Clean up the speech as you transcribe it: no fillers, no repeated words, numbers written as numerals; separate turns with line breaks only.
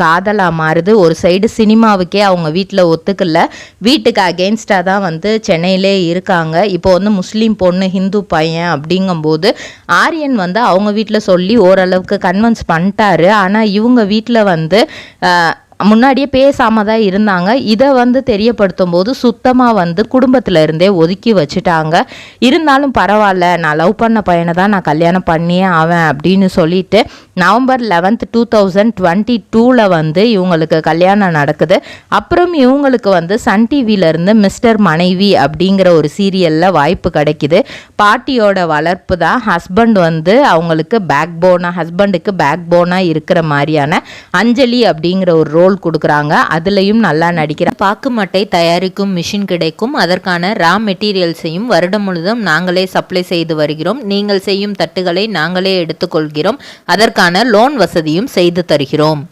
காதலாக மாறுது. ஒரு சைடு சினிமாவுக்கே அவங்க வீட்டில் ஒத்துக்கல, வீட்டுக்கு அகெயின்ஸ்டாக தான் வந்து சென்னையிலே இருக்காங்க. இப்போ வந்து முஸ்லீம் பொண்ணு ஹிந்து பையன் அப்படிங்கும்போது ஆரியன் வந்து அவங்க வீட்டில் சொல்லி ஓரளவுக்கு கன்வின்ஸ் பண்ணிட்டாரு. ஆனால் இவங்க வீட்டில் வந்து முன்னாடியே பேசாமல் தான் இருந்தாங்க. இதை வந்து தெரியப்படுத்தும் போது சுத்தமாக வந்து குடும்பத்தில் இருந்தே ஒதுக்கி வச்சுட்டாங்க. இருந்தாலும் பரவாயில்ல, நான் லவ் பண்ண பையனை தான் நான் கல்யாணம் பண்ணியே ஆவேன் அப்படின்னு சொல்லிட்டு November 11, 2022 வந்து இவங்களுக்கு கல்யாணம் நடக்குது. அப்புறம் இவங்களுக்கு வந்து சன் டிவியிலேருந்து மிஸ்டர் மனைவி அப்படிங்கிற ஒரு சீரியலில் வாய்ப்பு கிடைக்குது. பாட்டியோட வளர்ப்பு தான் ஹஸ்பண்ட் வந்து அவங்களுக்கு ஹஸ்பண்டுக்கு பேக் போனாக இருக்கிற மாதிரியான அஞ்சலி அப்படிங்கிற ஒரு ரோல் கொடுக்குறாங்க. அதுலேயும் நல்லா நடிக்கிறாங்க. பாக்கு மட்டை தயாரிக்கும் மிஷின் கிடைக்கும். அதற்கான ரா மெட்டீரியல்ஸையும் வருடம் முழுவதும் நாங்களே சப்ளை செய்து வருகிறோம். நீங்கள் செய்யும் தட்டுகளை நாங்களே எடுத்துக்கொள்கிறோம். அதற்கான லோன் வசதியும் செய்து தருகிறோம்.